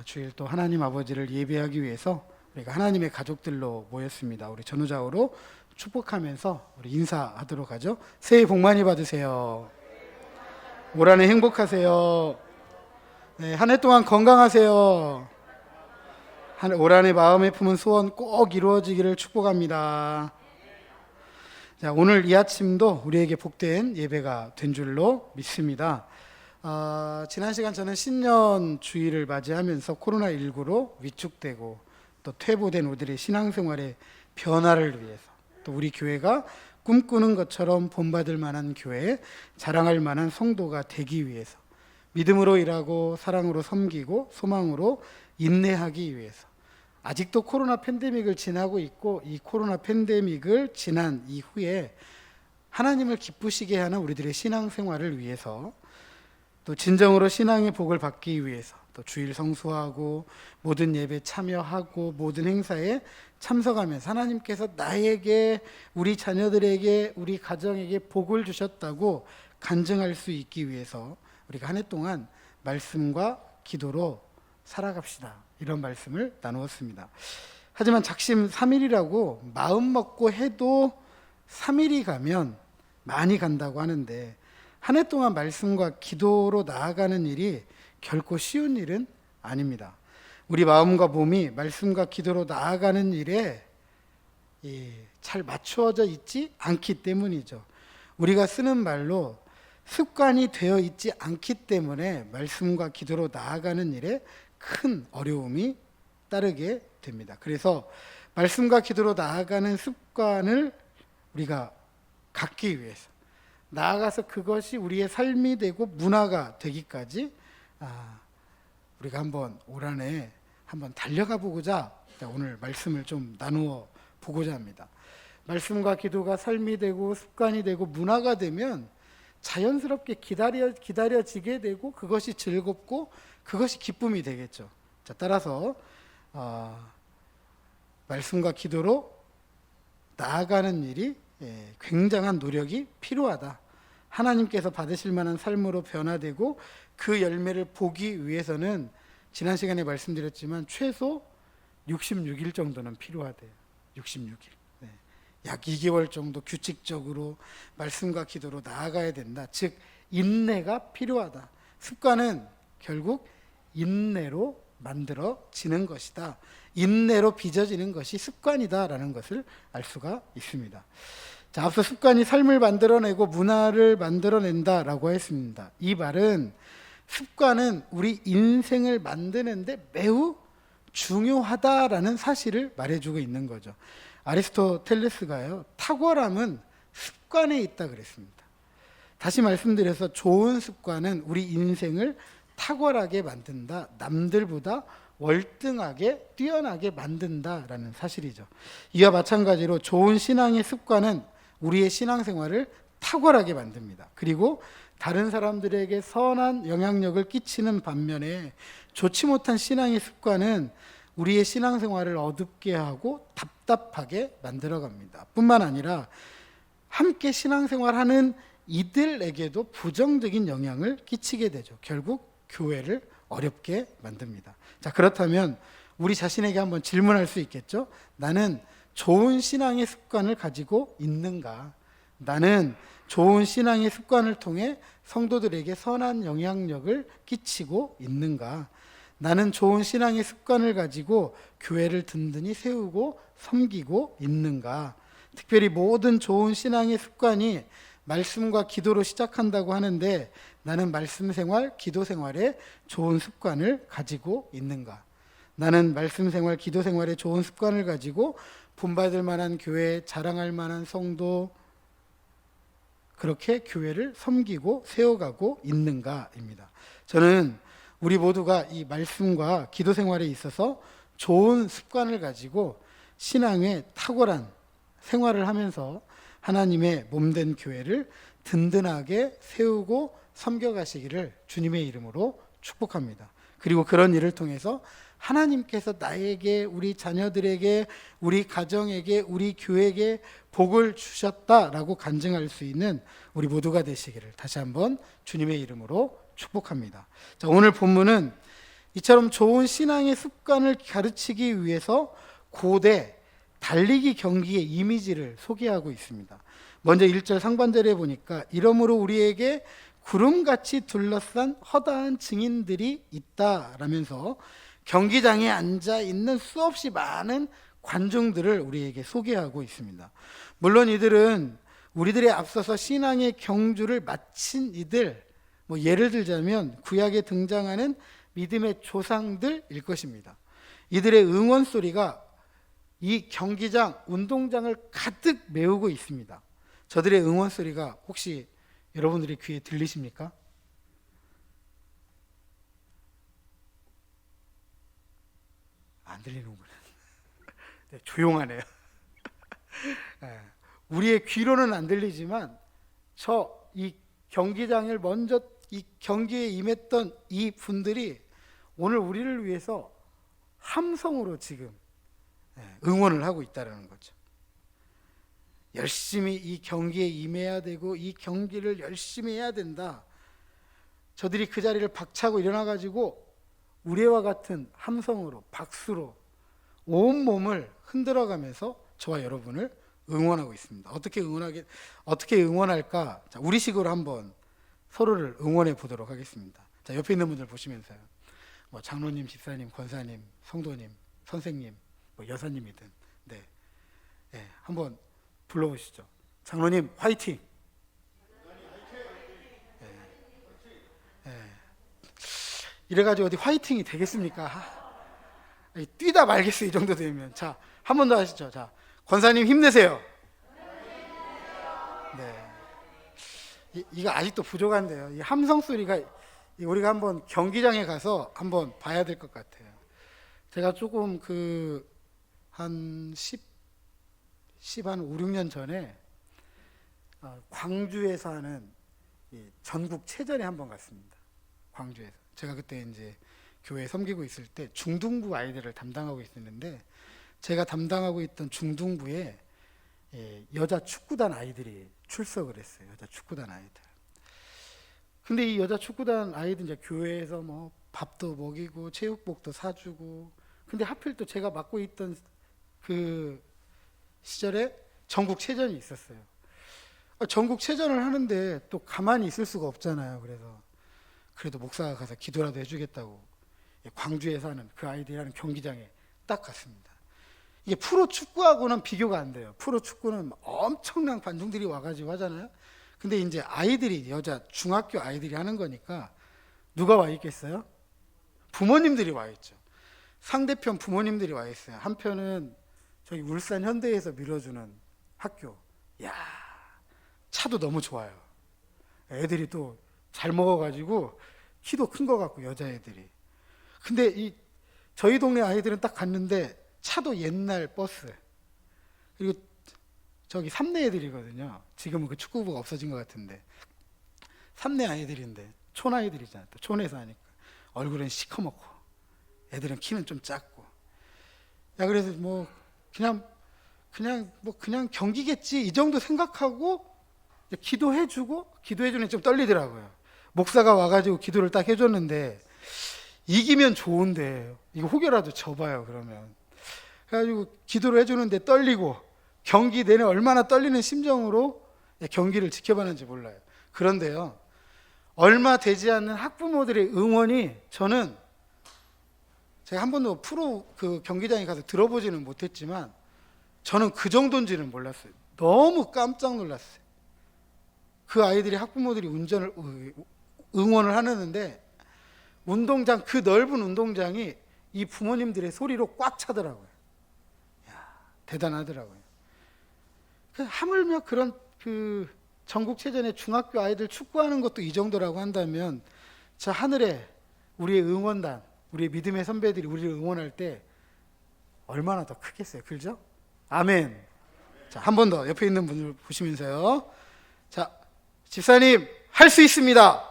주일 또 하나님 아버지를 예배하기 위해서 우리가 하나님의 가족들로 모였습니다. 우리 전후좌우로 축복하면서 우리 인사하도록 하죠. 새해 복 많이 받으세요. 올 한해 행복하세요. 네, 한 해 동안 건강하세요. 올 한해 마음에 품은 소원 꼭 이루어지기를 축복합니다. 자, 오늘 이 아침도 우리에게 복된 예배가 된 줄로 믿습니다. 지난 시간 저는 신년 주일을 맞이하면서 코로나19로 위축되고 또 퇴보된 우리들의 신앙생활의 변화를 위해서, 또 우리 교회가 꿈꾸는 것처럼 본받을 만한 교회, 자랑할 만한 성도가 되기 위해서, 믿음으로 일하고 사랑으로 섬기고 소망으로 인내하기 위해서, 아직도 코로나 팬데믹을 지나고 있고 이 코로나 팬데믹을 지난 이후에 하나님을 기쁘시게 하는 우리들의 신앙생활을 위해서, 또 진정으로 신앙의 복을 받기 위해서, 또 주일 성수하고 모든 예배 참여하고 모든 행사에 참석하면서 하나님께서 나에게, 우리 자녀들에게, 우리 가정에게 복을 주셨다고 간증할 수 있기 위해서 우리가 한 해 동안 말씀과 기도로 살아갑시다, 이런 말씀을 나누었습니다. 하지만 작심 3일이라고 마음 먹고 해도 3일이 가면 많이 간다고 하는데, 한 해 동안 말씀과 기도로 나아가는 일이 결코 쉬운 일은 아닙니다. 우리 마음과 몸이 말씀과 기도로 나아가는 일에 잘 맞추어져 있지 않기 때문이죠. 우리가 쓰는 말로 습관이 되어 있지 않기 때문에 말씀과 기도로 나아가는 일에 큰 어려움이 따르게 됩니다. 그래서 말씀과 기도로 나아가는 습관을 우리가 갖기 위해서, 나아가서 그것이 우리의 삶이 되고 문화가 되기까지 우리가 한번 올 한해 한번 달려가 보고자 오늘 말씀을 좀 나누어 보고자 합니다. 말씀과 기도가 삶이 되고 습관이 되고 문화가 되면 자연스럽게 기다려지게 되고 그것이 즐겁고 그것이 기쁨이 되겠죠. 자, 따라서 말씀과 기도로 나아가는 일이 굉장한 노력이 필요하다. 하나님께서 받으실 만한 삶으로 변화되고 그 열매를 보기 위해서는 지난 시간에 말씀드렸지만 최소 66일 정도는 필요하대요. 66일. 약 2개월 정도 규칙적으로 말씀과 기도로 나아가야 된다. 즉 인내가 필요하다. 습관은 결국 인내로 만들어지는 것이다. 인내로 빚어지는 것이 습관이다라는 것을 알 수가 있습니다. 자, 앞서 습관이 삶을 만들어내고 문화를 만들어낸다라고 했습니다. 이 말은 습관은 우리 인생을 만드는데 매우 중요하다라는 사실을 말해주고 있는 거죠. 아리스토텔레스가요, 탁월함은 습관에 있다 그랬습니다. 다시 말씀드려서 좋은 습관은 우리 인생을 탁월하게 만든다, 남들보다 월등하게 뛰어나게 만든다라는 사실이죠. 이와 마찬가지로 좋은 신앙의 습관은 우리의 신앙생활을 탁월하게 만듭니다. 그리고 다른 사람들에게 선한 영향력을 끼치는 반면에 좋지 못한 신앙의 습관은 우리의 신앙생활을 어둡게 하고 답답하게 만들어갑니다. 뿐만 아니라 함께 신앙생활하는 이들에게도 부정적인 영향을 끼치게 되죠. 결국 교회를 어렵게 만듭니다. 자, 그렇다면 우리 자신에게 한번 질문할 수 있겠죠? 나는 좋은 신앙의 습관을 가지고 있는가? 나는 좋은 신앙의 습관을 통해 성도들에게 선한 영향력을 끼치고 있는가? 나는 좋은 신앙의 습관을 가지고 교회를 든든히 세우고 섬기고 있는가? 특별히 모든 좋은 신앙의 습관이 말씀과 기도로 시작한다고 하는데, 나는 말씀 생활, 기도 생활에 좋은 습관을 가지고 있는가? 나는 말씀 생활, 기도 생활에 좋은 습관을 가지고 본받을 만한 교회, 자랑할 만한 성도, 그렇게 교회를 섬기고 세워가고 있는가입니다. 저는 우리 모두가 이 말씀과 기도 생활에 있어서 좋은 습관을 가지고 신앙의 탁월한 생활을 하면서 하나님의 몸된 교회를 든든하게 세우고 섬겨가시기를 주님의 이름으로 축복합니다. 그리고 그런 일을 통해서 하나님께서 나에게, 우리 자녀들에게, 우리 가정에게, 우리 교회에게 복을 주셨다라고 간증할 수 있는 우리 모두가 되시기를 다시 한번 주님의 이름으로 축복합니다. 자, 오늘 본문은 이처럼 좋은 신앙의 습관을 가르치기 위해서 고대 달리기 경기의 이미지를 소개하고 있습니다. 먼저 1절 상반절에 보니까 이러므로 우리에게 구름같이 둘러싼 허다한 증인들이 있다라면서 경기장에 앉아 있는 수없이 많은 관중들을 우리에게 소개하고 있습니다. 물론 이들은 우리들의 앞서서 신앙의 경주를 마친 이들, 예를 들자면 구약에 등장하는 믿음의 조상들일 것입니다. 이들의 응원 소리가 이 경기장, 운동장을 가득 메우고 있습니다. 저들의 응원 소리가 혹시 여러분들의 귀에 들리십니까? 안 들리는구나. 네, 조용하네요. 네, 우리의 귀로는 안 들리지만 이 경기장을 먼저 이 경기에 임했던 이 분들이 오늘 우리를 위해서 함성으로 지금 응원을 하고 있다는 거죠. 열심히 이 경기에 임해야 되고 이 경기를 열심히 해야 된다. 저들이 그 자리를 박차고 일어나 가지고 우리와 같은 함성으로, 박수로 온 몸을 흔들어가면서 저와 여러분을 응원하고 있습니다. 어떻게 응원할까? 자, 우리식으로 한번 서로를 응원해 보도록 하겠습니다. 자, 옆에 있는 분들 보시면서요. 장로님, 집사님, 권사님, 성도님, 선생님, 여사님이든, 네, 한번 불러보시죠. 장로님 화이팅! 이래가지고 어디 화이팅이 되겠습니까? 뛰다 말겠어요. 이 정도 되면. 자, 한 번 더 하시죠. 자, 권사님 힘내세요. 네, 이거 아직도 부족한데요. 이 함성 소리가 우리가 한번 경기장에 가서 한번 봐야 될 것 같아요. 제가 조금 한 5, 6년 전에 광주에서 하는 전국 체전에 한번 갔습니다. 광주에서. 제가 그때 이제 교회 섬기고 있을 때 중등부 아이들을 담당하고 있었는데 제가 담당하고 있던 중등부에 여자 축구단 아이들이 출석을 했어요. 여자 축구단 아이들. 근데 이 여자 축구단 아이들 이제 교회에서 밥도 먹이고 체육복도 사주고, 근데 하필 또 제가 맡고 있던 그 시절에 전국체전이 있었어요. 전국체전을 하는데 또 가만히 있을 수가 없잖아요. 그래도 목사가 가서 기도라도 해주겠다고 광주에서 하는 그 아이들이 하는 경기장에 딱 갔습니다. 이게 프로 축구하고는 비교가 안 돼요. 프로 축구는 엄청난 관중들이 와가지고 하잖아요. 근데 이제 아이들이, 여자 중학교 아이들이 하는 거니까 누가 와 있겠어요? 부모님들이 와 있죠. 상대편 부모님들이 와 있어요. 한편은 저기 울산 현대에서 밀어주는 학교. 야, 차도 너무 좋아요. 애들이 또 잘 먹어가지고 키도 큰 거 같고, 여자애들이. 근데 저희 동네 아이들은 딱 갔는데 차도 옛날 버스, 그리고 저기 삼내 애들이거든요. 지금은 그 축구부가 없어진 것 같은데 삼내 아이들인데 촌 아이들이잖아요. 또 촌에서 하니까 얼굴은 시커멓고 애들은 키는 좀 작고. 그래서 그냥 경기겠지 이 정도 생각하고 기도해주는 좀 떨리더라고요. 목사가 와가지고 기도를 딱 해줬는데 이기면 좋은데 이거 혹여라도 져봐요. 그러면 그래가지고 기도를 해주는데 떨리고, 경기 내내 얼마나 떨리는 심정으로 경기를 지켜봤는지 몰라요. 그런데요, 얼마 되지 않는 학부모들의 응원이, 제가 한 번도 프로 그 경기장에 가서 들어보지는 못했지만 저는 그 정도인지는 몰랐어요. 너무 깜짝 놀랐어요. 그 아이들이, 학부모들이 응원을 하는데 그 넓은 운동장이 이 부모님들의 소리로 꽉 차더라고요. 대단하더라고요. 하물며 그런 전국체전에 중학교 아이들 축구하는 것도 이 정도라고 한다면, 저 하늘에 우리의 응원단, 우리의 믿음의 선배들이 우리를 응원할 때 얼마나 더 크겠어요. 그죠? 아멘. 자, 한 번 더 옆에 있는 분을 보시면서요. 자, 집사님 할 수 있습니다.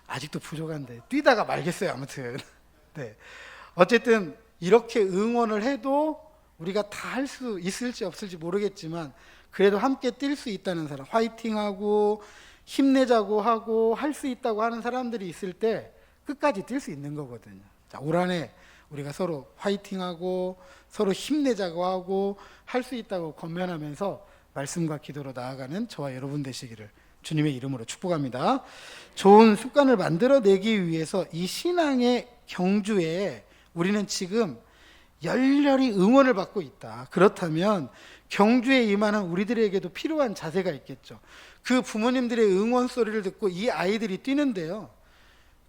아직도 부족한데 뛰다가 말겠어요. 아무튼 네, 어쨌든 이렇게 응원을 해도 우리가 다 할 수 있을지 없을지 모르겠지만 그래도 함께 뛸 수 있다는 사람, 화이팅하고 힘내자고 하고 할 수 있다고 하는 사람들이 있을 때 끝까지 뛸 수 있는 거거든요. 자, 올 한해 우리가 서로 화이팅하고 서로 힘내자고 하고 할 수 있다고 권면하면서 말씀과 기도로 나아가는 저와 여러분 되시기를 주님의 이름으로 축복합니다. 좋은 습관을 만들어내기 위해서 이 신앙의 경주에 우리는 지금 열렬히 응원을 받고 있다. 그렇다면 경주에 임하는 우리들에게도 필요한 자세가 있겠죠. 그 부모님들의 응원 소리를 듣고 이 아이들이 뛰는데요,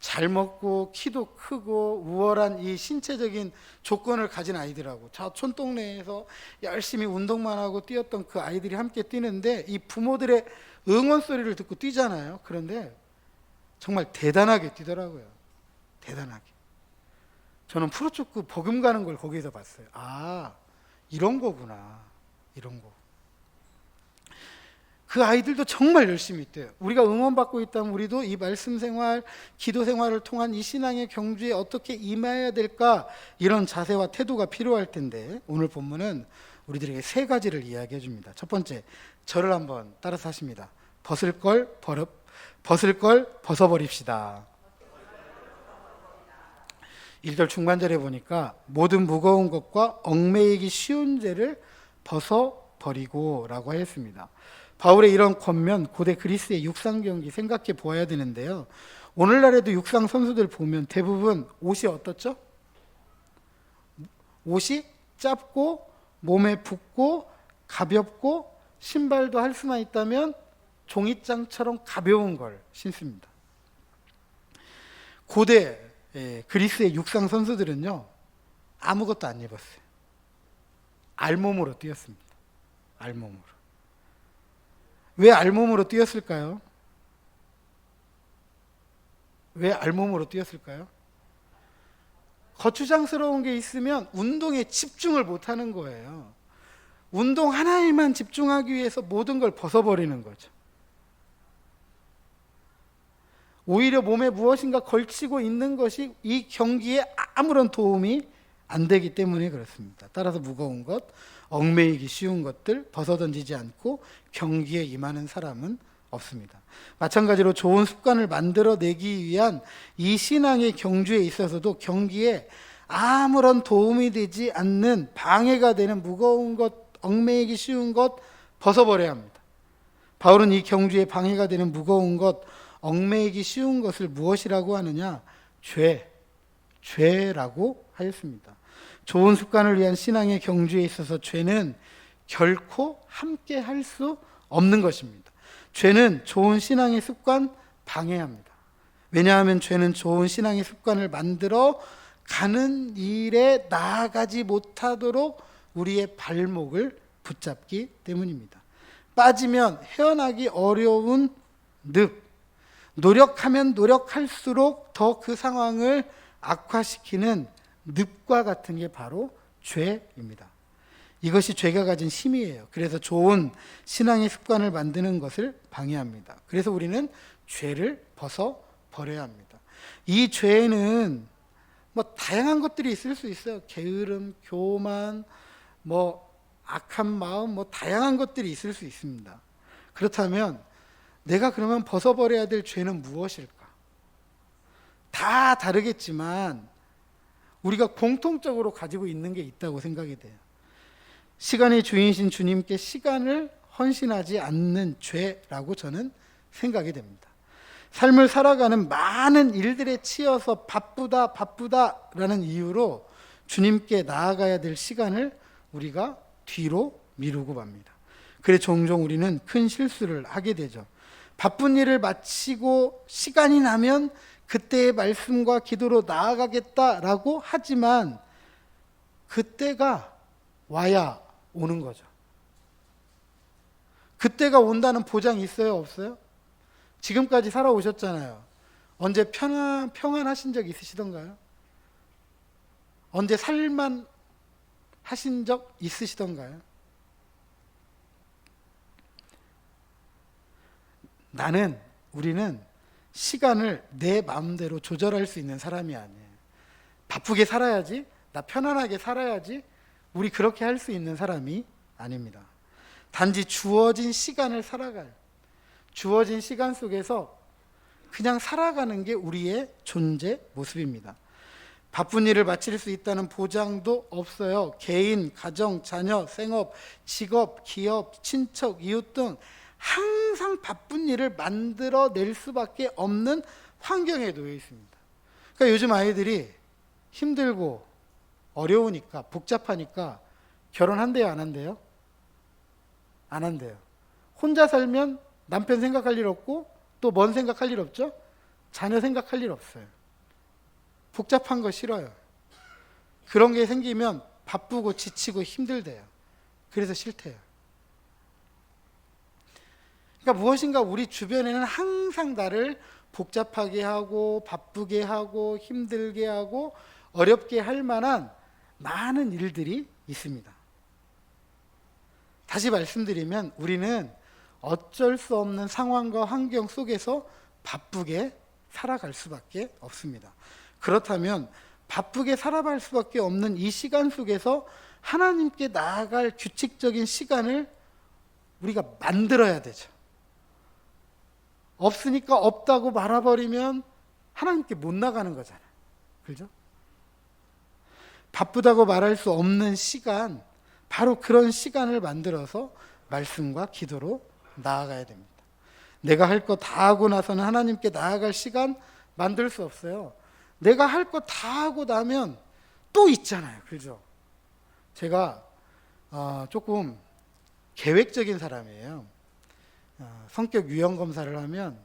잘 먹고 키도 크고 우월한 이 신체적인 조건을 가진 아이들하고 저 촌동네에서 열심히 운동만 하고 뛰었던 그 아이들이 함께 뛰는데 이 부모들의 응원 소리를 듣고 뛰잖아요. 그런데 정말 대단하게 뛰더라고요. 대단하게. 저는 프로축구 버금가는 걸 거기서 봤어요. 아, 이런 거구나. 이런 거. 그 아이들도 정말 열심히 뛰어요. 우리가 응원받고 있다면 우리도 이 말씀 생활, 기도 생활을 통한 이 신앙의 경주에 어떻게 임해야 될까, 이런 자세와 태도가 필요할 텐데, 오늘 본문은 우리들에게 세 가지를 이야기해 줍니다. 첫 번째, 저를 한번 따라서 하십니다. 벗을 걸 벗어버립시다. 1절 중반절에 보니까 모든 무거운 것과 얽매이기 쉬운 죄를 벗어버리고 라고 했습니다. 바울의 이런 권면, 고대 그리스의 육상 경기 생각해 보아야 되는데요, 오늘날에도 육상 선수들 보면 대부분 옷이 어떻죠? 옷이 짧고 몸에 붙고 가볍고 신발도 할 수만 있다면 종이장처럼 가벼운 걸 신습니다. 고대 그리스의 육상 선수들은요, 아무것도 안 입었어요. 알몸으로 뛰었습니다. 알몸으로. 왜 알몸으로 뛰었을까요? 왜 알몸으로 뛰었을까요? 거추장스러운 게 있으면 운동에 집중을 못하는 거예요. 운동 하나에만 집중하기 위해서 모든 걸 벗어버리는 거죠. 오히려 몸에 무엇인가 걸치고 있는 것이 이 경기에 아무런 도움이 안 되기 때문에 그렇습니다. 따라서 무거운 것, 얽매이기 쉬운 것들 벗어던지지 않고 경기에 임하는 사람은 없습니다. 마찬가지로 좋은 습관을 만들어내기 위한 이 신앙의 경주에 있어서도 경기에 아무런 도움이 되지 않는, 방해가 되는 무거운 것, 얽매이기 쉬운 것 벗어버려야 합니다. 바울은 이 경주에 방해가 되는 무거운 것, 얽매이기 쉬운 것을 무엇이라고 하느냐? 죄라고 하였습니다. 좋은 습관을 위한 신앙의 경주에 있어서 죄는 결코 함께 할 수 없는 것입니다. 죄는 좋은 신앙의 습관 방해합니다. 왜냐하면 죄는 좋은 신앙의 습관을 만들어 가는 일에 나아가지 못하도록 우리의 발목을 붙잡기 때문입니다. 빠지면 헤어나기 어려운 늪, 노력하면 노력할수록 더 그 상황을 악화시키는 늪과 같은 게 바로 죄입니다. 이것이 죄가 가진 힘이에요. 그래서 좋은 신앙의 습관을 만드는 것을 방해합니다. 그래서 우리는 죄를 벗어버려야 합니다. 이 죄에는 다양한 것들이 있을 수 있어요. 게으름, 교만, 악한 마음, 다양한 것들이 있을 수 있습니다. 그렇다면 내가 그러면 벗어버려야 될 죄는 무엇일까? 다 다르겠지만 우리가 공통적으로 가지고 있는 게 있다고 생각이 돼요. 시간의 주인이신 주님께 시간을 헌신하지 않는 죄라고 저는 생각이 됩니다. 삶을 살아가는 많은 일들에 치여서 바쁘다라는 이유로 주님께 나아가야 될 시간을 우리가 뒤로 미루고 맙니다. 그래 종종 우리는 큰 실수를 하게 되죠. 바쁜 일을 마치고 시간이 나면 그때의 말씀과 기도로 나아가겠다라고 하지만 그때가 와야 오는 거죠. 그때가 온다는 보장이 있어요, 없어요? 지금까지 살아오셨잖아요. 언제 평안하신 적 있으시던가요? 언제 살만 하신 적 있으시던가요? 우리는 시간을 내 마음대로 조절할 수 있는 사람이 아니에요. 바쁘게 살아야지, 나 편안하게 살아야지, 우리 그렇게 할 수 있는 사람이 아닙니다. 단지 주어진 시간을 살아가요. 주어진 시간 속에서 그냥 살아가는 게 우리의 존재 모습입니다. 바쁜 일을 마칠 수 있다는 보장도 없어요. 개인, 가정, 자녀, 생업, 직업, 기업, 친척, 이웃 등 항상 바쁜 일을 만들어낼 수밖에 없는 환경에 놓여 있습니다. 그러니까 요즘 아이들이 힘들고 어려우니까, 복잡하니까 결혼한대요, 안 한대요? 안 한대요. 혼자 살면 남편 생각할 일 없고 또 뭔 생각할 일 없죠? 자녀 생각할 일 없어요. 복잡한 거 싫어요. 그런 게 생기면 바쁘고 지치고 힘들대요. 그래서 싫대요. 그러니까 무엇인가 우리 주변에는 항상 나를 복잡하게 하고 바쁘게 하고 힘들게 하고 어렵게 할 만한 많은 일들이 있습니다. 다시 말씀드리면 우리는 어쩔 수 없는 상황과 환경 속에서 바쁘게 살아갈 수밖에 없습니다. 그렇다면 바쁘게 살아갈 수밖에 없는 이 시간 속에서 하나님께 나아갈 규칙적인 시간을 우리가 만들어야 되죠. 없으니까 없다고 말아버리면 하나님께 못 나가는 거잖아요. 그죠? 바쁘다고 말할 수 없는 시간, 바로 그런 시간을 만들어서 말씀과 기도로 나아가야 됩니다. 내가 할 거 다 하고 나서는 하나님께 나아갈 시간 만들 수 없어요. 내가 할 거 다 하고 나면 또 있잖아요. 그죠? 제가 조금 계획적인 사람이에요. 성격 유형 검사를 하면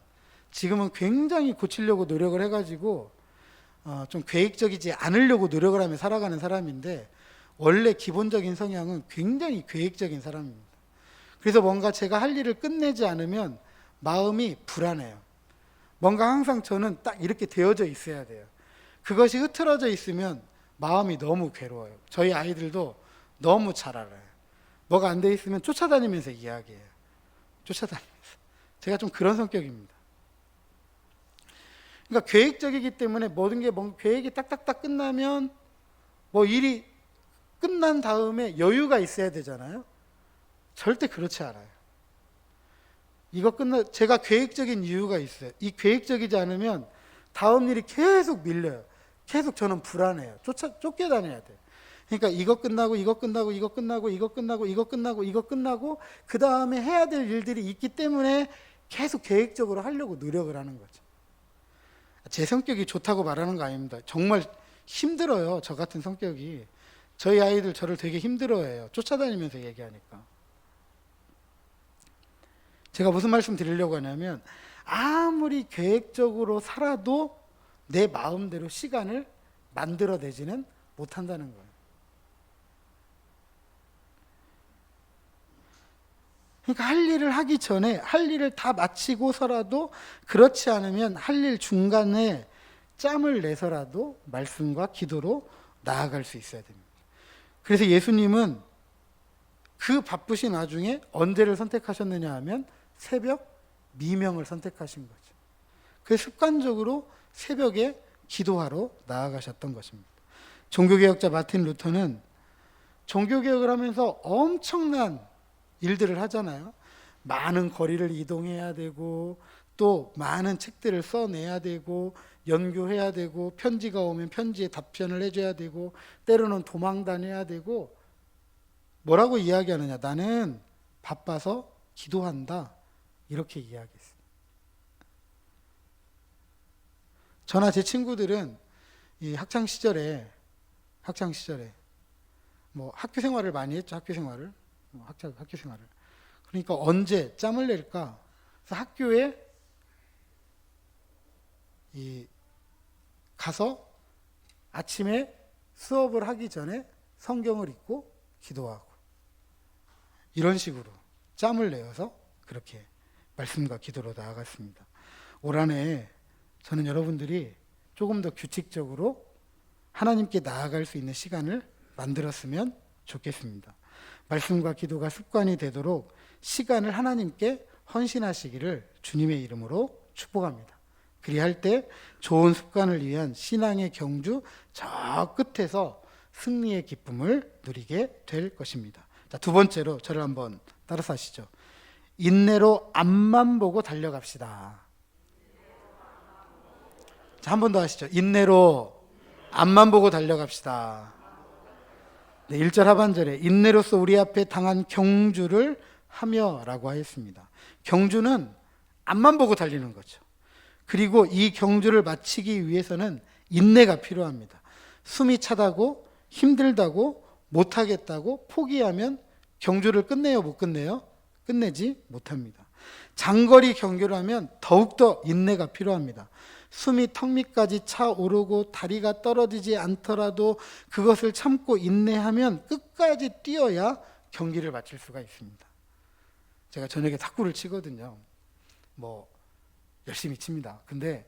지금은 굉장히 고치려고 노력을 해가지고 좀 계획적이지 않으려고 노력을 하며 살아가는 사람인데 원래 기본적인 성향은 굉장히 계획적인 사람입니다. 그래서 뭔가 제가 할 일을 끝내지 않으면 마음이 불안해요. 뭔가 항상 저는 딱 이렇게 되어져 있어야 돼요. 그것이 흐트러져 있으면 마음이 너무 괴로워요. 저희 아이들도 너무 잘 알아요. 뭐가 안 돼 있으면 쫓아다니면서 이야기해요. 쫓아다니면서. 제가 좀 그런 성격입니다. 그러니까 계획적이기 때문에 모든 게 계획이 딱딱딱 끝나면 일이 끝난 다음에 여유가 있어야 되잖아요. 절대 그렇지 않아요. 제가 계획적인 이유가 있어요. 이 계획적이지 않으면 다음 일이 계속 밀려요. 계속 저는 불안해요. 쫓겨다녀야 돼요. 그러니까 이거 끝나고 이거 끝나고 이거 끝나고 이거 끝나고 이거 끝나고 이거 끝나고 그 다음에 해야 될 일들이 있기 때문에 계속 계획적으로 하려고 노력을 하는 거죠. 제 성격이 좋다고 말하는 거 아닙니다. 정말 힘들어요. 저 같은 성격이. 저희 아이들 저를 되게 힘들어해요. 쫓아다니면서 얘기하니까. 제가 무슨 말씀 드리려고 하냐면 아무리 계획적으로 살아도 내 마음대로 시간을 만들어내지는 못한다는 거예요. 그러니까 할 일을 하기 전에 할 일을 다 마치고서라도 그렇지 않으면 할 일 중간에 짬을 내서라도 말씀과 기도로 나아갈 수 있어야 됩니다. 그래서 예수님은 그 바쁘신 와중에 언제를 선택하셨느냐 하면 새벽 미명을 선택하신 거죠. 그래서 습관적으로 새벽에 기도하러 나아가셨던 것입니다. 종교개혁자 마틴 루터는 종교개혁을 하면서 엄청난 일들을 하잖아요. 많은 거리를 이동해야 되고 또 많은 책들을 써내야 되고 연구해야 되고 편지가 오면 편지에 답변을 해줘야 되고 때로는 도망 다녀야 되고 뭐라고 이야기하느냐. 나는 바빠서 기도한다. 이렇게 이야기했어요. 저나 제 친구들은 이 학창 시절에 학교 생활을 많이 했죠. 학교 생활을. 그러니까 언제 짬을 낼까? 그래서 학교에 가서 아침에 수업을 하기 전에 성경을 읽고 기도하고 이런 식으로 짬을 내어서 그렇게 말씀과 기도로 나아갔습니다. 올 한해 저는 여러분들이 조금 더 규칙적으로 하나님께 나아갈 수 있는 시간을 만들었으면 좋겠습니다. 말씀과 기도가 습관이 되도록 시간을 하나님께 헌신하시기를 주님의 이름으로 축복합니다. 그리할 때 좋은 습관을 위한 신앙의 경주 저 끝에서 승리의 기쁨을 누리게 될 것입니다. 자, 두 번째로 저를 한번 따라서 하시죠. 인내로 앞만 보고 달려갑시다. 자, 한 번 더 하시죠. 인내로 앞만 보고 달려갑시다. 네, 1절 하반절에 인내로서 우리 앞에 당한 경주를 하며 라고 하였습니다. 경주는 앞만 보고 달리는 거죠. 그리고 이 경주를 마치기 위해서는 인내가 필요합니다. 숨이 차다고 힘들다고 못하겠다고 포기하면 경주를 끝내요, 못 끝내요? 끝내지 못합니다. 장거리 경주를 하면 더욱더 인내가 필요합니다. 숨이 턱 밑까지 차오르고 다리가 떨어지지 않더라도 그것을 참고 인내하면 끝까지 뛰어야 경기를 마칠 수가 있습니다. 제가 저녁에 탁구를 치거든요. 뭐 열심히 칩니다. 근데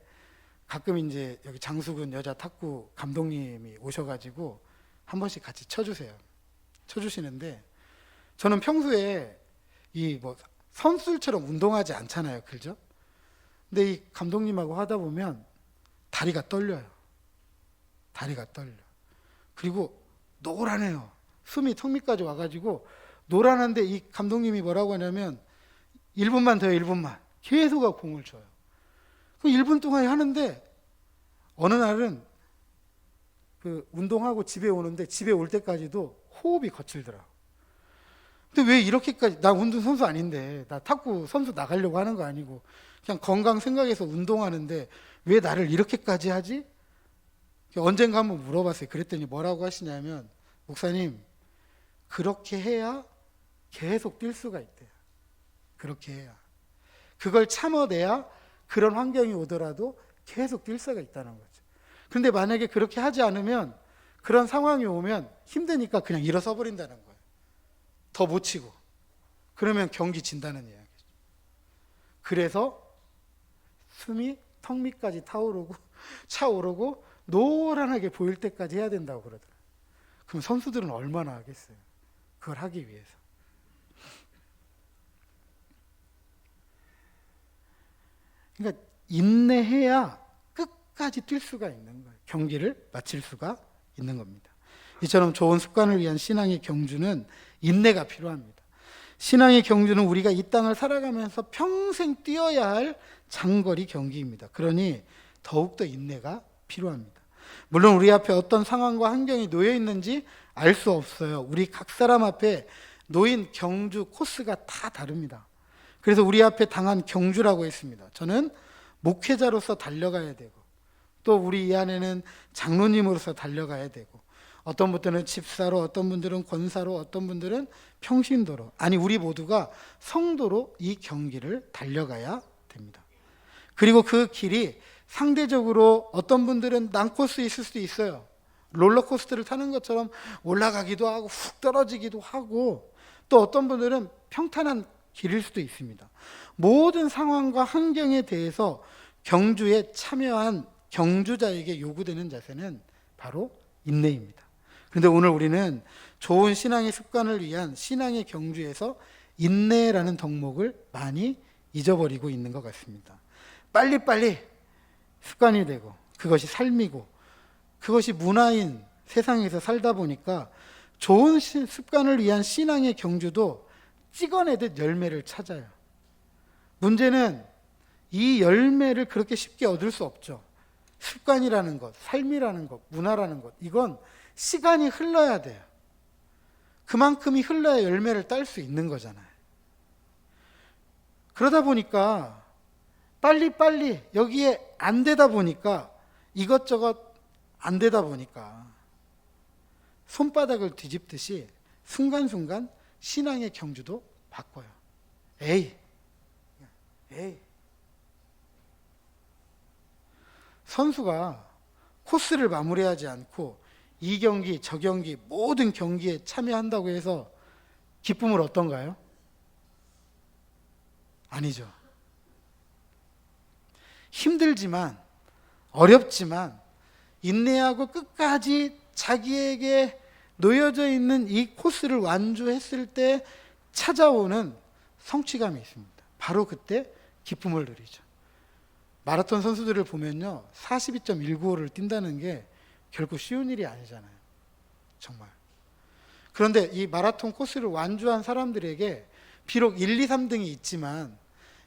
가끔 이제 여기 장수근 여자 탁구 감독님이 오셔가지고 한 번씩 같이 쳐주세요. 쳐주시는데 저는 평소에 이 뭐 선수들처럼 운동하지 않잖아요, 그죠? 근데 이 감독님하고 하다 보면 다리가 떨려요. 다리가 떨려. 그리고 노란해요. 숨이 턱 밑까지 와가지고 노란한데 이 감독님이 뭐라고 하냐면 1분만 더요, 1분만. 계속 공을 줘요. 그 1분 동안 하는데 어느 날은 그 운동하고 집에 오는데 집에 올 때까지도 호흡이 거칠더라고. 근데 왜 이렇게까지, 나 운동선수 아닌데, 나 탁구 선수 나가려고 하는 거 아니고 그냥 건강 생각해서 운동하는데 왜 나를 이렇게까지 하지? 언젠가 한번 물어봤어요. 그랬더니 뭐라고 하시냐면, 목사님, 그렇게 해야 계속 뛸 수가 있대요. 그렇게 해야. 그걸 참아내야 그런 환경이 오더라도 계속 뛸 수가 있다는 거죠. 그런데 만약에 그렇게 하지 않으면, 그런 상황이 오면 힘드니까 그냥 일어서 버린다는 거예요. 더 못 치고. 그러면 경기 진다는 이야기죠. 그래서 숨이 턱 밑까지 타오르고 차오르고 노란하게 보일 때까지 해야 된다고 그러더라고요. 그럼 선수들은 얼마나 하겠어요? 그걸 하기 위해서. 그러니까 인내해야 끝까지 뛸 수가 있는 거예요. 경기를 마칠 수가 있는 겁니다. 이처럼 좋은 습관을 위한 신앙의 경주는 인내가 필요합니다. 신앙의 경주는 우리가 이 땅을 살아가면서 평생 뛰어야 할 장거리 경기입니다. 그러니 더욱더 인내가 필요합니다. 물론 우리 앞에 어떤 상황과 환경이 놓여 있는지 알 수 없어요. 우리 각 사람 앞에 놓인 경주 코스가 다 다릅니다. 그래서 우리 앞에 당한 경주라고 했습니다. 저는 목회자로서 달려가야 되고, 또 우리 이 안에는 장로님으로서 달려가야 되고, 어떤 분들은 집사로, 어떤 분들은 권사로, 어떤 분들은 평신도로, 아니 우리 모두가 성도로 이 경기를 달려가야 됩니다. 그리고 그 길이 상대적으로 어떤 분들은 난코스 있을 수도 있어요. 롤러코스터를 타는 것처럼 올라가기도 하고 훅 떨어지기도 하고, 또 어떤 분들은 평탄한 길일 수도 있습니다. 모든 상황과 환경에 대해서 경주에 참여한 경주자에게 요구되는 자세는 바로 인내입니다. 그런데 오늘 우리는 좋은 신앙의 습관을 위한 신앙의 경주에서 인내라는 덕목을 많이 잊어버리고 있는 것 같습니다. 빨리빨리 습관이 되고, 그것이 삶이고, 그것이 문화인 세상에서 살다 보니까 좋은 습관을 위한 신앙의 경주도 찍어내듯 열매를 찾아요. 문제는 이 열매를 그렇게 쉽게 얻을 수 없죠. 습관이라는 것, 삶이라는 것, 문화라는 것, 이건 시간이 흘러야 돼요. 그만큼이 흘러야 열매를 딸 수 있는 거잖아요. 그러다 보니까 빨리빨리 여기에 안 되다 보니까, 이것저것 안 되다 보니까 손바닥을 뒤집듯이 순간순간 신앙의 경주도 바꿔요. 에이. 선수가 코스를 마무리하지 않고 이 경기, 저 경기, 모든 경기에 참여한다고 해서 기쁨을 얻던가요? 아니죠. 힘들지만, 어렵지만 인내하고 끝까지 자기에게 놓여져 있는 이 코스를 완주했을 때 찾아오는 성취감이 있습니다. 바로 그때 기쁨을 누리죠. 마라톤 선수들을 보면요, 42.195를 뛴다는 게 결코 쉬운 일이 아니잖아요. 정말. 그런데 이 마라톤 코스를 완주한 사람들에게 비록 1, 2, 3등이 있지만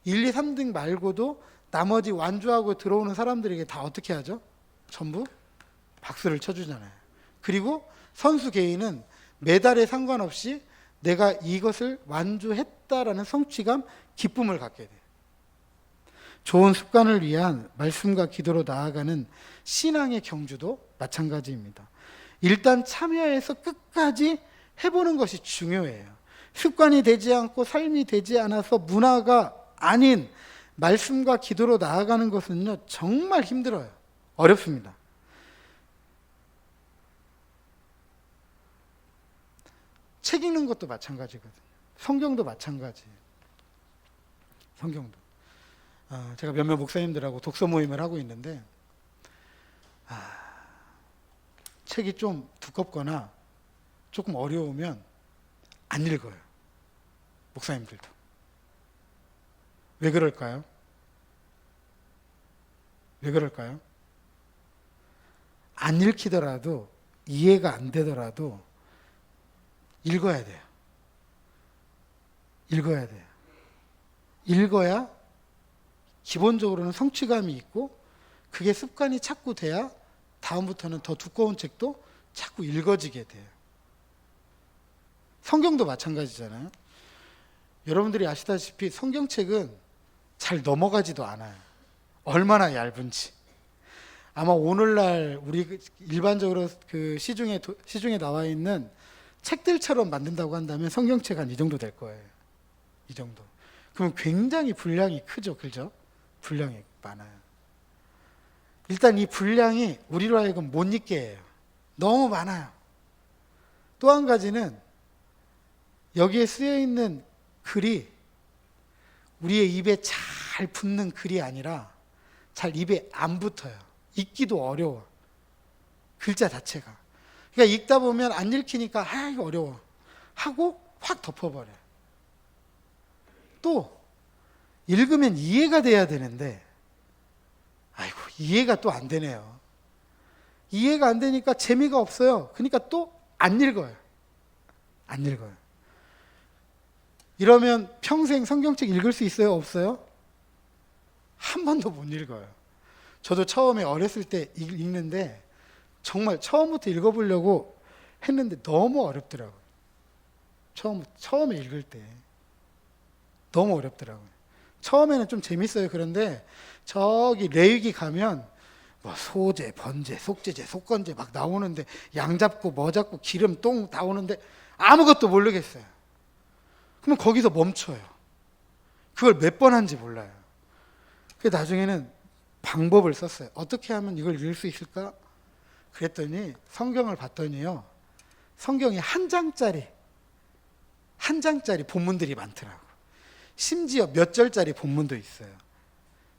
1, 2, 3등 말고도 나머지 완주하고 들어오는 사람들에게 다 어떻게 하죠? 전부 박수를 쳐주잖아요. 그리고 선수 개인은 메달에 상관없이 내가 이것을 완주했다라는 성취감, 기쁨을 갖게 돼요. 좋은 습관을 위한 말씀과 기도로 나아가는 신앙의 경주도 마찬가지입니다. 일단 참여해서 끝까지 해보는 것이 중요해요. 습관이 되지 않고 삶이 되지 않아서 문화가 아닌 말씀과 기도로 나아가는 것은요, 정말 힘들어요. 어렵습니다. 책 읽는 것도 마찬가지거든요. 성경도 마찬가지예요. 성경도. 제가 몇몇 목사님들하고 독서 모임을 하고 있는데 책이 좀 두껍거나 조금 어려우면 안 읽어요. 목사님들도. 왜 그럴까요? 왜 그럴까요? 안 읽히더라도 이해가 안 되더라도 읽어야 돼요. 읽어야 돼요. 읽어야 기본적으로는 성취감이 있고 그게 습관이 자꾸 돼야 다음부터는 더 두꺼운 책도 자꾸 읽어지게 돼요. 성경도 마찬가지잖아요. 여러분들이 아시다시피 성경책은 잘 넘어가지도 않아요. 얼마나 얇은지. 아마 오늘날 우리 일반적으로 그 시중에 나와 있는 책들처럼 만든다고 한다면 성경책 한 이 정도 될 거예요. 이 정도. 그럼 굉장히 분량이 크죠, 그죠? 분량이 많아요. 일단 이 분량이 우리로 하여금 못 읽게 해요. 너무 많아요. 또 한 가지는 여기에 쓰여 있는 글이 우리의 입에 잘 붙는 글이 아니라 잘 입에 안 붙어요. 읽기도 어려워. 글자 자체가. 그러니까 읽다 보면 안 읽히니까 이거 어려워 하고 확 덮어버려요. 또 읽으면 이해가 돼야 되는데 아이고 이해가 또 안 되네요. 이해가 안 되니까 재미가 없어요. 그러니까 또 안 읽어요. 안 읽어요. 이러면 평생 성경책 읽을 수 있어요? 없어요? 한 번도 못 읽어요. 저도 처음에 어렸을 때 읽는데 정말 처음부터 읽어보려고 했는데 너무 어렵더라고요. 처음에 읽을 때 너무 어렵더라고요. 처음에는 좀 재밌어요. 그런데 저기 레위기 가면 뭐 소제, 번제, 속제제, 속건제 막 나오는데 양 잡고 뭐 잡고 기름, 똥 나오는데 아무것도 모르겠어요. 그러면 거기서 멈춰요. 그걸 몇 번 한지 몰라요. 그래서 나중에는 방법을 썼어요. 어떻게 하면 이걸 읽을 수 있을까? 그랬더니 성경을 봤더니요. 성경이 한 장짜리 본문들이 많더라고. 심지어 몇 절짜리 본문도 있어요.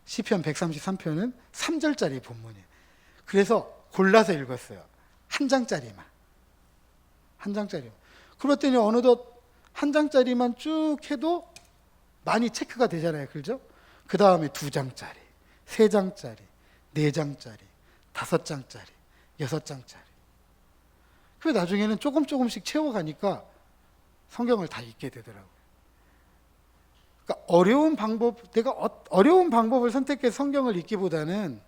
시편 133편은 3절짜리 본문이에요. 그래서 골라서 읽었어요. 한 장짜리만. 한 장짜리. 그랬더니 어느덧 한 장짜리만 쭉 해도 많이 체크가 되잖아요. 그죠? 그 다음에 2장짜리, 3장짜리, 4장짜리, 5장짜리, 6장짜리. 그래서 나중에는 조금씩 채워가니까 성경을 다 읽게 되더라고요. 그러니까 내가 어려운 방법을 선택해서 성경을 읽기보다는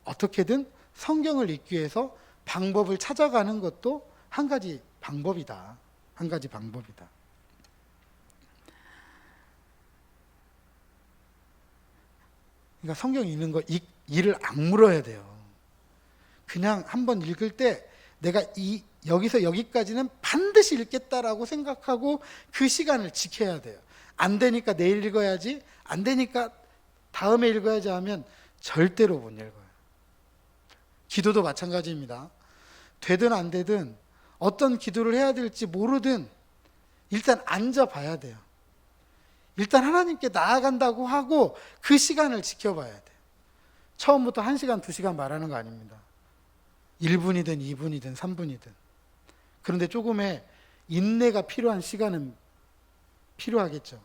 어떻게든 성경을 읽기 위해서 방법을 찾아가는 것도 한 가지 방법이다. 한 가지 방법이다. 그러니까 성경 읽는 거 이를 악물어야 돼요. 그냥 한번 읽을 때 내가 여기서 여기까지는 반드시 읽겠다라고 생각하고 그 시간을 지켜야 돼요. 안 되니까 내일 읽어야지, 안 되니까 다음에 읽어야지 하면 절대로 못 읽어요. 기도도 마찬가지입니다. 되든 안 되든 어떤 기도를 해야 될지 모르든 일단 앉아봐야 돼요. 일단 하나님께 나아간다고 하고 그 시간을 지켜봐야 돼요. 처음부터 1시간, 2시간 말하는 거 아닙니다. 1분이든 2분이든 3분이든. 그런데 조금의 인내가 필요한 시간은 필요하겠죠.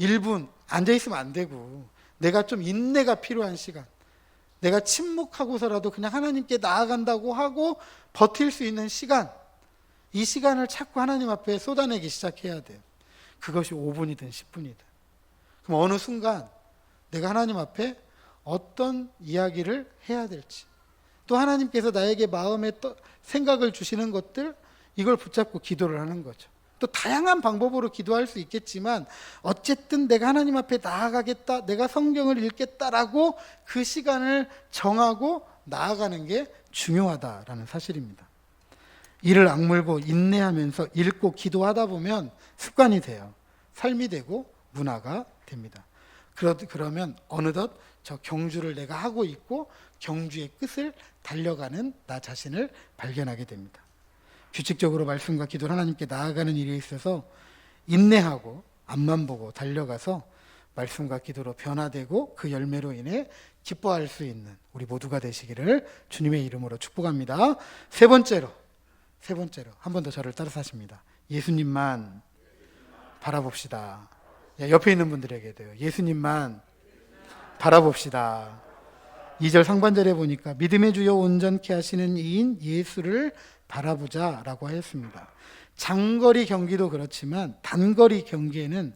1분 앉아있으면 안 되고 내가 좀 인내가 필요한 시간, 내가 침묵하고서라도 그냥 하나님께 나아간다고 하고 버틸 수 있는 시간, 이 시간을 자꾸 하나님 앞에 쏟아내기 시작해야 돼요. 그것이 5분이든 10분이든. 그럼 어느 순간 내가 하나님 앞에 어떤 이야기를 해야 될지, 또 하나님께서 나에게 마음에 생각을 주시는 것들, 이걸 붙잡고 기도를 하는 거죠. 또 다양한 방법으로 기도할 수 있겠지만 어쨌든 내가 하나님 앞에 나아가겠다, 내가 성경을 읽겠다라고 그 시간을 정하고 나아가는 게 중요하다라는 사실입니다. 이를 악물고 인내하면서 읽고 기도하다 보면 습관이 돼요. 삶이 되고 문화가 됩니다. 그러면 어느덧 저 경주를 내가 하고 있고 경주의 끝을 달려가는 나 자신을 발견하게 됩니다. 규칙적으로 말씀과 기도를 하나님께 나아가는 일에 있어서 인내하고 앞만 보고 달려가서 말씀과 기도로 변화되고 그 열매로 인해 기뻐할 수 있는 우리 모두가 되시기를 주님의 이름으로 축복합니다. 세 번째로 한 번 더 저를 따라서 하십니다. 예수님만 바라봅시다. 옆에 있는 분들에게도요. 예수님만 바라봅시다. 2절 상반절에 보니까 믿음의 주요 온전케 하시는 이인 예수를 바라보자 라고 하였습니다. 장거리 경기도 그렇지만 단거리 경기에는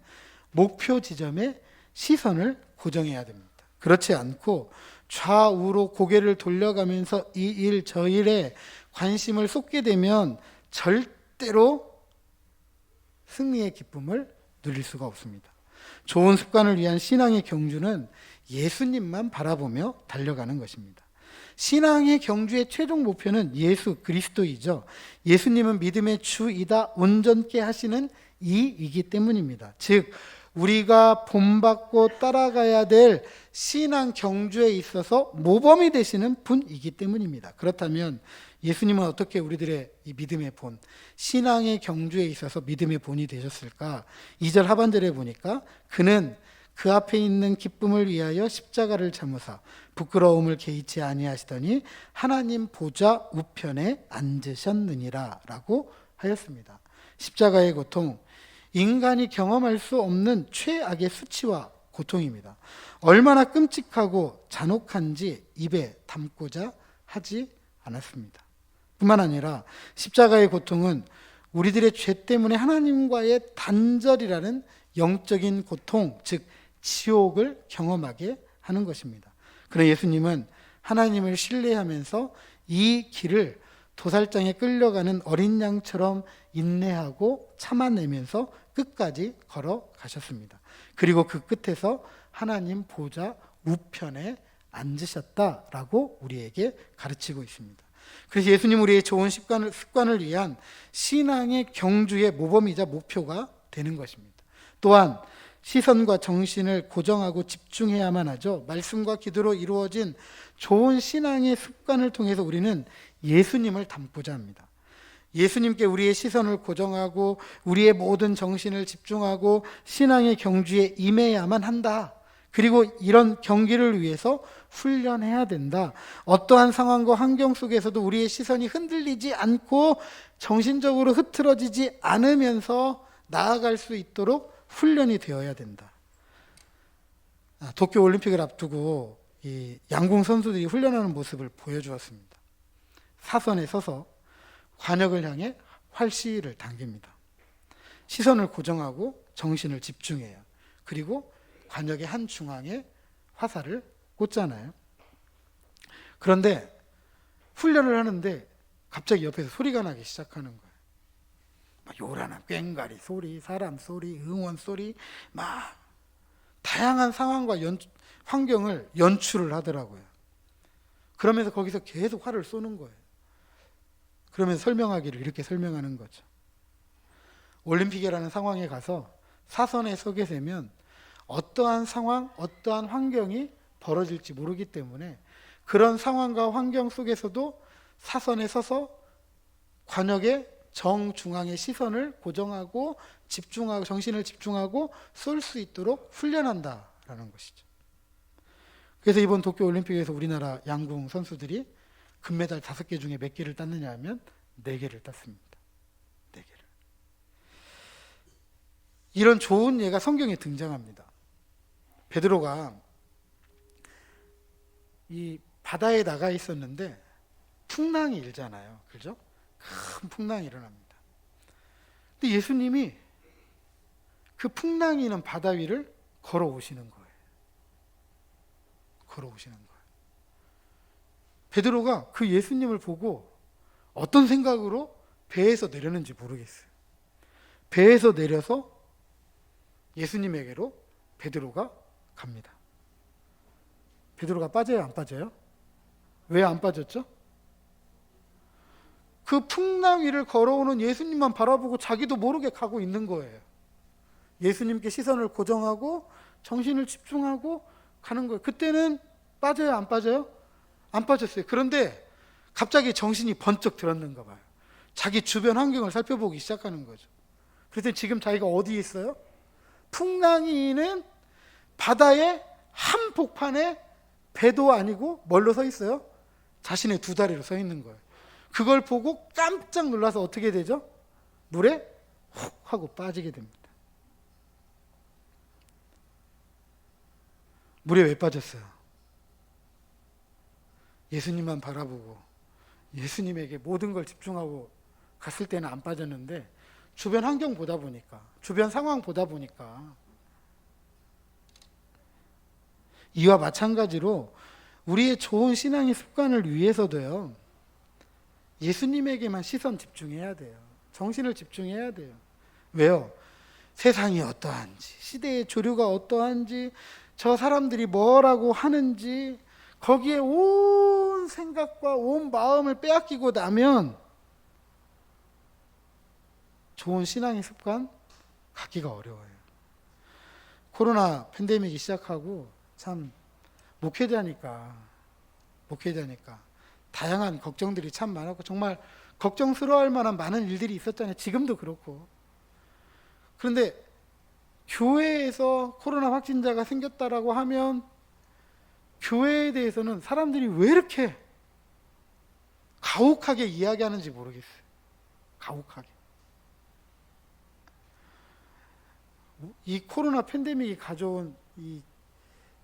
목표 지점에 시선을 고정해야 됩니다. 그렇지 않고 좌우로 고개를 돌려가면서 이 일 저 일에 관심을 쏟게 되면 절대로 승리의 기쁨을 누릴 수가 없습니다. 좋은 습관을 위한 신앙의 경주는 예수님만 바라보며 달려가는 것입니다. 신앙의 경주의 최종 목표는 예수 그리스도이죠. 예수님은 믿음의 주이다 온전케 하시는 이이기 때문입니다. 즉 우리가 본받고 따라가야 될 신앙 경주에 있어서 모범이 되시는 분이기 때문입니다. 그렇다면 예수님은 어떻게 우리들의 이 믿음의 본, 신앙의 경주에 있어서 믿음의 본이 되셨을까? 2절 하반절에 보니까 그는 그 앞에 있는 기쁨을 위하여 십자가를 참으사 부끄러움을 개의치 아니하시더니 하나님 보좌 우편에 앉으셨느니라 라고 하였습니다. 십자가의 고통, 인간이 경험할 수 없는 최악의 수치와 고통입니다. 얼마나 끔찍하고 잔혹한지 입에 담고자 하지 않았습니다. 뿐만 아니라 십자가의 고통은 우리들의 죄 때문에 하나님과의 단절이라는 영적인 고통, 즉 지옥을 경험하게 하는 것입니다. 그러나 예수님은 하나님을 신뢰하면서 이 길을 도살장에 끌려가는 어린 양처럼 인내하고 참아내면서 끝까지 걸어가셨습니다. 그리고 그 끝에서 하나님 보좌 우편에 앉으셨다라고 우리에게 가르치고 있습니다. 그래서 예수님 우리의 좋은 습관을 위한 신앙의 경주의 모범이자 목표가 되는 것입니다. 또한 시선과 정신을 고정하고 집중해야만 하죠. 말씀과 기도로 이루어진 좋은 신앙의 습관을 통해서 우리는 예수님을 닮고자 합니다. 예수님께 우리의 시선을 고정하고 우리의 모든 정신을 집중하고 신앙의 경주에 임해야만 한다. 그리고 이런 경기를 위해서 훈련해야 된다. 어떠한 상황과 환경 속에서도 우리의 시선이 흔들리지 않고 정신적으로 흐트러지지 않으면서 나아갈 수 있도록 훈련이 되어야 된다. 도쿄올림픽을 앞두고 이 양궁 선수들이 훈련하는 모습을 보여주었습니다. 사선에 서서 관역을 향해 활시를 당깁니다. 시선을 고정하고 정신을 집중해요. 그리고 관역의 한 중앙에 화살을 꽂잖아요. 그런데 훈련을 하는데 갑자기 옆에서 소리가 나기 시작하는 거예요. 막 요란한 꽹과리 소리, 사람 소리, 응원 소리, 막 다양한 상황과 환경을 연출을 하더라고요. 그러면서 거기서 계속 활을 쏘는 거예요. 그러면서 설명하기를 이렇게 설명하는 거죠. 올림픽이라는 상황에 가서 사선에 서게 되면 어떠한 상황, 어떠한 환경이 벌어질지 모르기 때문에 그런 상황과 환경 속에서도 사선에 서서 관역의 정중앙의 시선을 고정하고 집중하고 정신을 집중하고 쏠 수 있도록 훈련한다라는 것이죠. 그래서 이번 도쿄올림픽에서 우리나라 양궁 선수들이 금메달 5개 중에 몇 개를 땄느냐 하면 4개를 땄습니다. 4개를. 이런 좋은 예가 성경에 등장합니다. 베드로가 이 바다에 나가 있었는데 풍랑이 일잖아요. 그죠? 큰 풍랑이 일어납니다. 근데 예수님이 그 풍랑이는 바다 위를 걸어오시는 거예요. 걸어오시는 거예요. 베드로가 그 예수님을 보고 어떤 생각으로 배에서 내렸는지 모르겠어요. 배에서 내려서 예수님에게로 베드로가 갑니다. 베드로가 빠져요, 안 빠져요? 왜 안 빠졌죠? 그 풍랑 위를 걸어오는 예수님만 바라보고 자기도 모르게 가고 있는 거예요. 예수님께 시선을 고정하고 정신을 집중하고 가는 거예요. 그때는 빠져요, 안 빠져요? 안 빠졌어요. 그런데 갑자기 정신이 번쩍 들었는가 봐요. 자기 주변 환경을 살펴보기 시작하는 거죠. 그래서 지금 자기가 어디에 있어요? 풍랑이는 바다의 한복판에 배도 아니고 뭘로 서 있어요? 자신의 두 다리로 서 있는 거예요. 그걸 보고 깜짝 놀라서 어떻게 되죠? 물에 훅 하고 빠지게 됩니다. 물에 왜 빠졌어요? 예수님만 바라보고 예수님에게 모든 걸 집중하고 갔을 때는 안 빠졌는데 주변 환경 보다 보니까, 주변 상황 보다 보니까, 이와 마찬가지로 우리의 좋은 신앙의 습관을 위해서도요, 예수님에게만 시선 집중해야 돼요. 정신을 집중해야 돼요. 왜요? 세상이 어떠한지, 시대의 조류가 어떠한지, 저 사람들이 뭐라고 하는지, 거기에 온 생각과 온 마음을 빼앗기고 나면 좋은 신앙의 습관 갖기가 어려워요. 코로나 팬데믹이 시작하고 참 목회자니까 다양한 걱정들이 참 많았고 정말 걱정스러워할 만한 많은 일들이 있었잖아요. 지금도 그렇고. 그런데 교회에서 코로나 확진자가 생겼다라고 하면 교회에 대해서는 사람들이 왜 이렇게 가혹하게 이야기하는지 모르겠어요. 가혹하게. 이 코로나 팬데믹이 가져온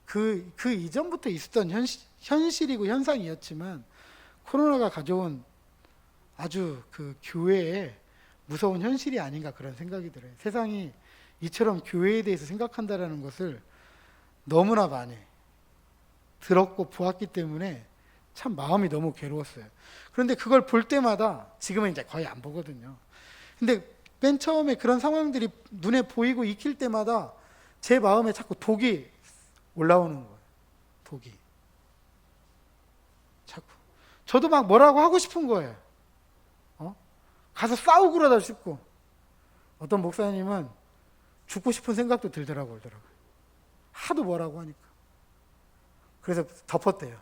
그 이전부터 있었던 현실이고 현상이었지만 코로나가 가져온 아주 그 교회의 무서운 현실이 아닌가 그런 생각이 들어요. 세상이 이처럼 교회에 대해서 생각한다라는 것을 너무나 많이 들었고 보았기 때문에 참 마음이 너무 괴로웠어요. 그런데 그걸 볼 때마다 지금은 이제 거의 안 보거든요. 근데 맨 처음에 그런 상황들이 눈에 보이고 익힐 때마다 제 마음에 자꾸 독이 올라오는 거예요. 독이. 자꾸. 저도 막 뭐라고 하고 싶은 거예요. 가서 싸우고 그러다 싶고. 어떤 목사님은 죽고 싶은 생각도 들더라고요. 하도 뭐라고 하니까. 그래서 덮었대요.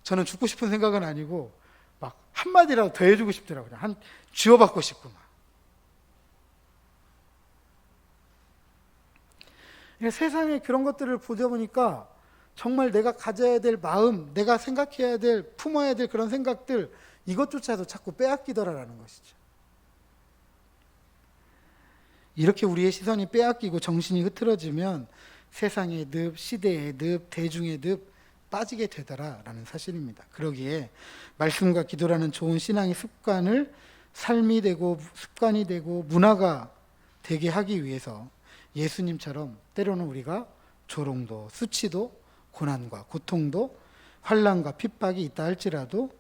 저는 죽고 싶은 생각은 아니고 막 한마디라도 더 해주고 싶더라고요. 쥐어받고 싶고 막. 세상에 그런 것들을 보다 보니까 정말 내가 가져야 될 마음, 내가 생각해야 될, 품어야 될 그런 생각들, 이것조차도 자꾸 빼앗기더라라는 것이죠. 이렇게 우리의 시선이 빼앗기고 정신이 흐트러지면 세상의 늪, 시대의 늪, 대중의 늪 빠지게 되더라라는 사실입니다. 그러기에 말씀과 기도라는 좋은 신앙의 습관을 삶이 되고 습관이 되고 문화가 되게 하기 위해서 예수님처럼 때로는 우리가 조롱도, 수치도, 고난과 고통도, 환난과 핍박이 있다 할지라도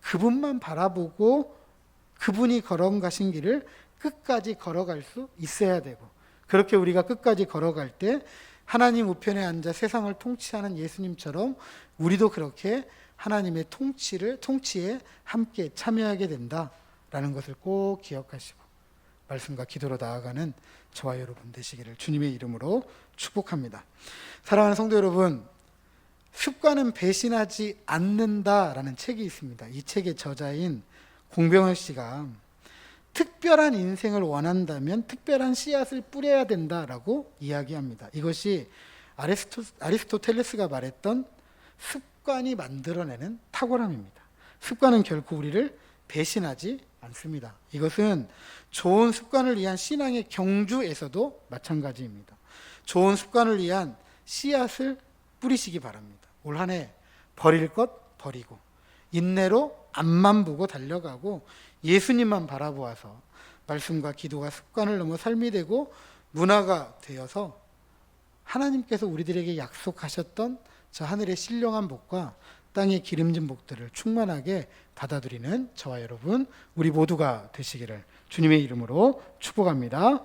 그분만 바라보고 그분이 걸어가신 길을 끝까지 걸어갈 수 있어야 되고, 그렇게 우리가 끝까지 걸어갈 때 하나님 우편에 앉아 세상을 통치하는 예수님처럼 우리도 그렇게 하나님의 통치에 함께 참여하게 된다라는 것을 꼭 기억하시고 말씀과 기도로 나아가는 저와 여러분 되시기를 주님의 이름으로 축복합니다. 사랑하는 성도 여러분, 습관은 배신하지 않는다라는 책이 있습니다. 이 책의 저자인 공병헌 씨가 특별한 인생을 원한다면 특별한 씨앗을 뿌려야 된다라고 이야기합니다. 이것이 아리스토텔레스가 말했던 습관이 만들어내는 탁월함입니다. 습관은 결코 우리를 배신하지 않습니다. 이것은 좋은 습관을 위한 신앙의 경주에서도 마찬가지입니다. 좋은 습관을 위한 씨앗을 뿌리시기 바랍니다. 올 한 해 버릴 것 버리고 인내로 앞만 보고 달려가고 예수님만 바라보아서 말씀과 기도가 습관을 넘어 삶이 되고 문화가 되어서 하나님께서 우리들에게 약속하셨던 저 하늘의 신령한 복과 땅의 기름진 복들을 충만하게 받아들이는 저와 여러분 우리 모두가 되시기를 주님의 이름으로 축복합니다.